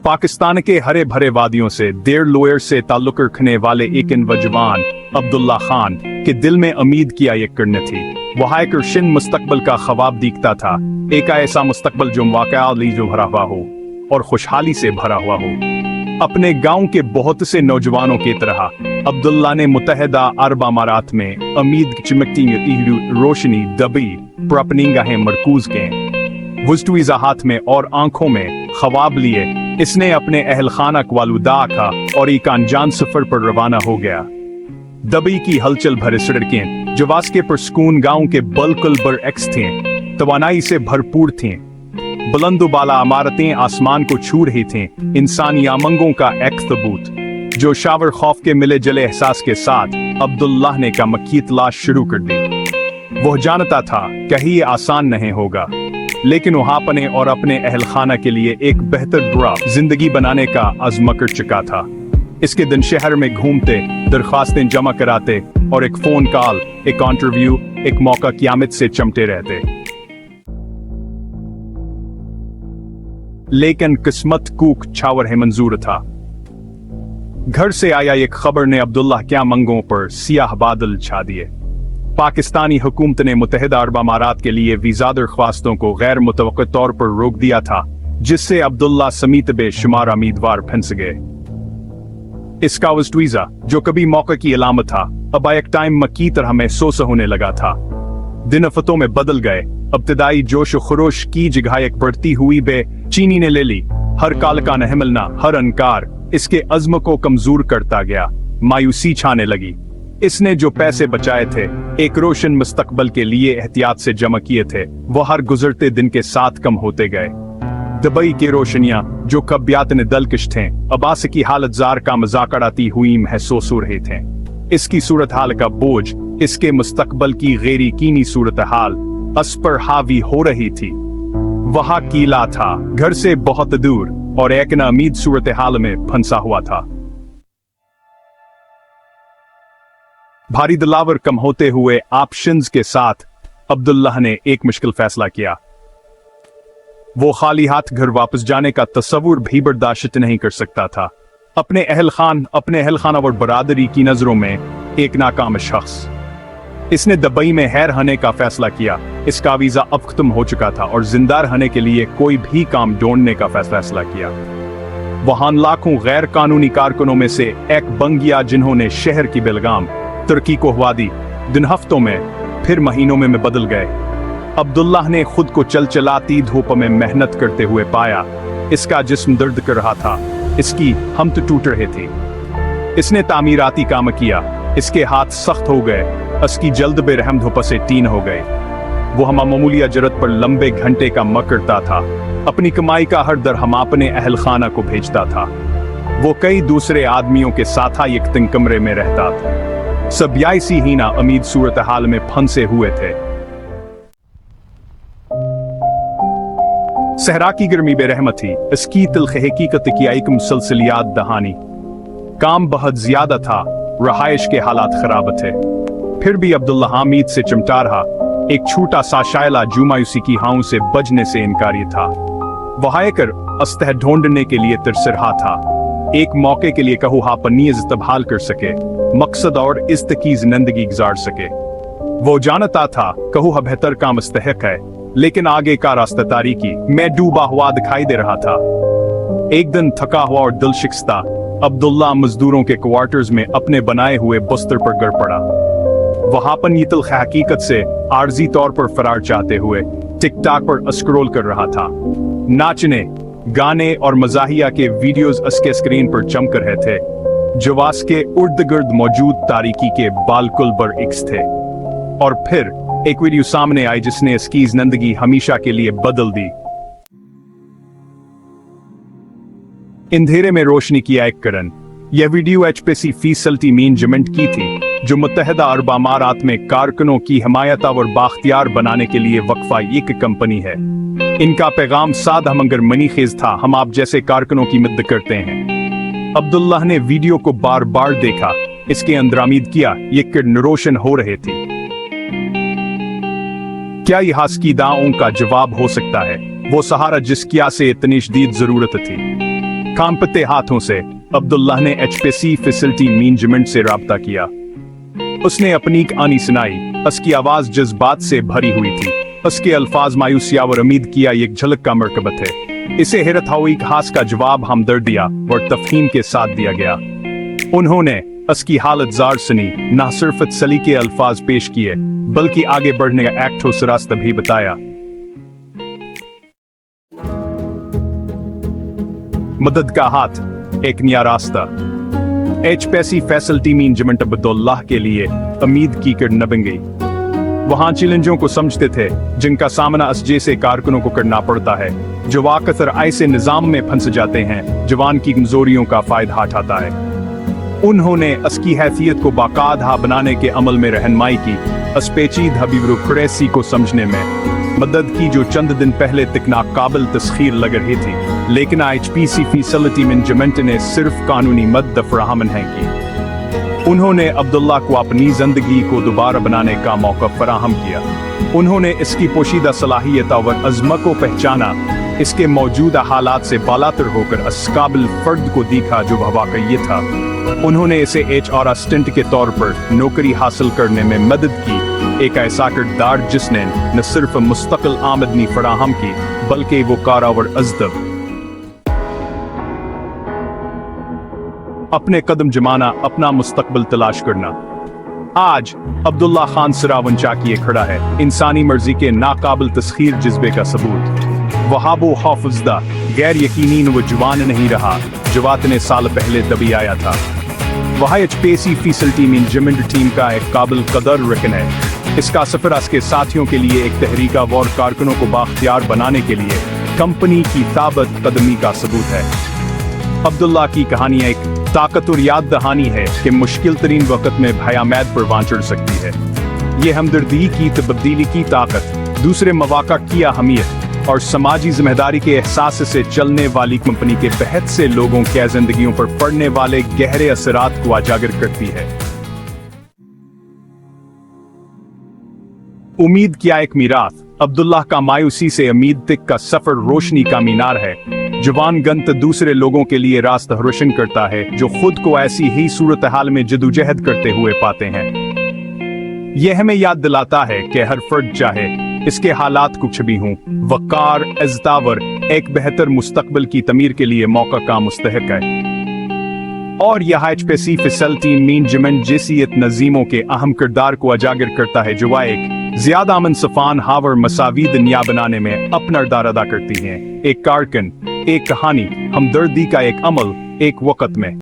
पाकिस्तान के हरे भरे वादियों से देर लोयर से ताल्लुक रखने वाले एक नौजवान अब्दुल्ला खान के दिल में उम्मीद की एक किरण थी। वह एक रोशन मुस्तकबल का ख्वाब देखता था, एक ऐसा मुस्तकबल जो वाक़ई जो भरा हुआ हो और खुशहाली से भरा हुआ हो। अपने गांव के बहुत से नौजवानों की तरह अब्दुल्ला ने मुत्तहिदा अरब अमारात में उम्मीद की चमकती रोशनी दबी पर अपनी निगाहें मरकूज की। वुज़्तुइज़ा हाथ में और आंखों में ख्वाब लिए इसने अपने अहल खाना को अलविदा कहा और एक अनजान सफर पर रवाना हो गया। दबई की हलचल भरे सड़कें जो वास्के पर सुकून गांव के बिल्कुल बरअक्स थे, तवानाई से भरपूर थीं। बुलंदोबाला इमारतें आसमान को छू रही थीं, इंसानी आमंगों का एक सबूत जो शावर खौफ के मिले जले एहसास के साथ अब्दुल्ला ने का मक्की तलाश शुरू कर दी। वह जानता था कहीं ये आसान नहीं होगा, लेकिन वह अपने और अपने अहल खाना के लिए एक बेहतर बुरा जिंदगी बनाने का अज़्म कर चुका था। इसके दिन शहर में घूमते, दरख्वास्तें जमा कराते और एक फोन कॉल, एक इंटरव्यू, एक मौका क़यामत से चमटे रहते। लेकिन किस्मत कूक छावर है मंजूर था। घर से आया एक खबर ने अब्दुल्ला क्या मंगों पर सियाह बादल छा दिए। पाकिस्तानी हुकूमत ने मुत्तहिदा अरब अमारात के लिए वीजा दरख्वास्तों को गैर मुतवक्कित तौर पर रोक दिया था, जिससे अब्दुल्ला समेत बेशुमार उम्मीदवार फंस गए। इसका वुज़्तुइज़ा जो कभी मौके की अलामत था, अब एक टाइम मक्की तरह महसूस होने लगा था। दिन फतों में बदल गए। इब्तिदाई जोश व खरोश की जगह एक बढ़ती हुई बेचैनी ने ले ली। हर काल का नहमलना, हर अनकार इसके अज़्म को कमजोर करता गया। मायूसी छाने लगी। इसने जो पैसे बचाए थे, एक रोशन मुस्तकबल के लिए एहतियात से जमा किए थे, वह हर गुजरते दिन के साथ कम होते गए। दुबई की रोशनियां जो कब्बियात ने दलकश थे, अब आस की हालत जार का मजाक उड़ाती हुई महसूस हो रहे थे। इसकी सूरत हाल का बोझ, इसके मुस्तकबल की गैर यकीनी सूरत हाल अस पर हावी हो रही थी। वह कीला था, घर से बहुत दूर और एक नाउमीद सूरत हाल में फंसा हुआ था। भारी दिलावर कम होते हुए ऑप्शंस के साथ अब्दुल्लाह ने एक मुश्किल फैसला किया। वो खाली हाथ घर वापस जाने का तस्वुर भी बर्दाश्त नहीं कर सकता था। अपने अहल खाना और बरादरी की नजरों में एक नाकाम शख्स। इसने दुबई में हैर रहने का फैसला किया। इसका वीजा अब खत्म हो चुका था और जिंदा रहने के लिए कोई भी काम ढूंढने का फैसला किया। वहां लाखों गैर कानूनी कारकुनों में से एक बन गया जिन्होंने शहर की बेलगाम तरक्की को हवा दी। दिन हफ्तों में फिर महीनों में बदल गए। अब्दुल्लाह ने खुद को चलचलाती धूप में मेहनत करते हुए पाया। इसका जिस्म दर्द कर रहा था, इसकी हम तो टूट रहे थे। इसने तामीराती काम किया, इसके हाथ सख्त हो गए, इसकी जल्द बेरहम धूप से टीन हो गए। वो हम मामूली अजरत पर लंबे घंटे का करता था। अपनी कमाई का हर दरहम अपने अहल खाना को भेजता था। वो कई दूसरे आदमियों के साथ एक तंग कमरे में रहता था। सब यासी ही ना उम्मीद सूरत हाल में फंसे हुए थे। सहरा की गर्मी बेरहमत थी। इसकी तिल्ख हकीकत की एक मुसलसलियात दहानी। काम बहुत ज्यादा था, रहाइश के हालात खराब थे। फिर भी अब्दुल्ला हामिद से चिमटा रहा। एक छोटा सा शायला जो मायूसी की हाउ से बजने से इनकारी था। वह कर अस्तह ढूंढने के लिए तरस रहा था। एक मौके के लिए कहू हा पन्नी इस्तबहाल कर सके, मकसद और इस्तकी जिंदगी गुजार सके। वो जानता था कहू हा बेहतर का मुस्तहक है, लेकिन आगे का रास्ता तारीकी में डूबा हुआ दिखाई दे रहा था। एक दिन थका हुआ और दिल शिकस्ता अब्दुल्ला मजदूरों के क्वार्टर्स में अपने बनाए हुए बस्तर पर गिर पड़ा। वहां पर यतल हकीकत से आर्जी तौर पर फरार चाहते हुए टिकटॉक पर स्क्रॉल कर रहा था। नाचने, गाने और मजाहिया के वीडियोस उसके स्क्रीन पर चमक रहे थे, जो वास्के उर्द गिर्द मौजूद तारीकी के बालकुल बरइक्स थे। और फिर एक वीडियो सामने आई जिसने इसकी जिंदगी हमेशा के लिए बदल दी। अंधेरे में रोशनी की एक किरण। यह वीडियो HPC फीसल्टी मीनजमेंट की थी, जो मुत्तहिदा अरब अमारात में कारकुनों की हिमायत और बाख्तियार बनाने के लिए वक्फा एक कंपनी है। इनका पैगाम सादा मगर मनीखेज था, हम आप जैसे कारकुनों की मदद करते हैं। अब्दुल्लाह ने वीडियो को बार बार देखा। इसके अंदर उम्मीद किया ये किरण रोशन हो रहे थे। क्या यह की दाओं का जवाब हो सकता है, वो सहारा जिसकी से इतनी शदीद जरूरत थी। कांपते हाथों से अब्दुल्लाह ने एचपीसी फैसिलिटी मैनेजमेंट से राब्ता किया। उसने अपनी कहानी सुनाई। उसकी आवाज जज्बात से भरी हुई थी। उसके अल्फाज मायूसिया और उम्मीद किया एक झलक का मरकब थे। इसे हैरत हुई खास का जवाब हमदर्दिया और तफहीम के साथ दिया गया। उन्होंने उसकी हालत जार सुनी, न सिर्फ तसल्ली के अल्फाज पेश किए बल्कि आगे बढ़ने का एक ठोस रास्ता भी बताया। मदद का हाथ, एक नया रास्ता। एचपीसी फैसिलिटी मैनेजमेंट अब्दुल्लाह के लिए उम्मीद की किरण बन गई। वहां चैलेंजों को समझते थे जिनका सामना इस जैसे कारकुनों को करना पड़ता है, जो अक्सर ऐसे निजाम में फंस जाते हैं जवान की कमजोरियों का फायदा उठाता है। उन्होंने इसकी हैसियत को बाकायदा बनाने के अमल में रहनुमाई की, इस पेचीदा ब्यूरोक्रेसी को समझने में मदद की जो चंद दिन पहले तक नाकाबिल तस्खीर लग रही थी। लेकिन एचपीसी फैसिलिटी मैनेजमेंट ने सिर्फ कानूनी मदद फराहम नहीं की, उन्होंने अब्दुल्लाह को अपनी जिंदगी को दोबारा बनाने का मौका फराहम किया। उन्होंने इसकी पोशीदा सलाहियत और अज़्म को पहचाना, इसके मौजूदा हालात से बालातर होकर इस काबिल फर्द को देखा जो वाकई था। उन्होंने इसे HR असिस्टेंट के तौर पर नौकरी हासिल करने में मदद की, एक ऐसा किरदार जिसने न सिर्फ मुस्तकिल आमदनी फराहम की बल्कि वो कारवर अज़दब अपने कदम जमाना, अपना मुस्तकबिल तलाश करना। आज अब्दुल्ला खान सिरावंचा किए खड़ा है, इंसानी मर्जी के नाकाबिल तस्खीर जज्बे का सबूत। वहाबो हौफुजदा गैर यकीनी वो जवान नहीं रहा जो इतने साल पहले दबी आया था। वह एचपीसी फैसिलिटी मैनेजमेंट टीम का एक काबिल कदर रकन है। इसका सफर इसके साथियों के लिए एक तहरीका और कारकुनों को बाख्तियार बनाने के लिए कंपनी की साबित कदमी का सबूत है। अब्दुल्ला की कहानी एक ताकत और याद दहानी है कि मुश्किल तरीन वक्त में भयामैद परवान चढ़ सकती है। ये हमदर्दी की तब्दीली की ताकत, दूसरे मौका की अहमियत और समाजी जिम्मेदारी के एहसास से चलने वाली कंपनी के बहुत से लोगों की जिंदगियों पर पड़ने वाले गहरे असरात को उजागर करती है। उम्मीद क्या एक मीराथ। अब्दुल्लाह का मायूसी से उम्मीद तक का सफर रोशनी का मीनार है। जवान गंत दूसरे लोगों के लिए रास्ता रोशन करता है जो खुद को ऐसी ही सूरत हाल में जदोजहद करते हुए पाते हैं। यह हमें याद दिलाता है कि हर फर्द चाहे इसके हालात कुछ भी हों, वकार इज़्ज़तावर एक बेहतर मुस्तकबिल की तमीर के लिए मौका का मुस्तहक है। और यह एचपीसी फैसिलिटी मैनेजमेंट जैसी नजीमों के अहम किरदार को उजागर करता है जो एक ज्यादा अमन सफान हावर मसावी दुनिया बनाने में अपना किरदार अदा करती हैं। एक कारकुन, एक कहानी, हमदर्दी का एक अमल, एक वक्त में।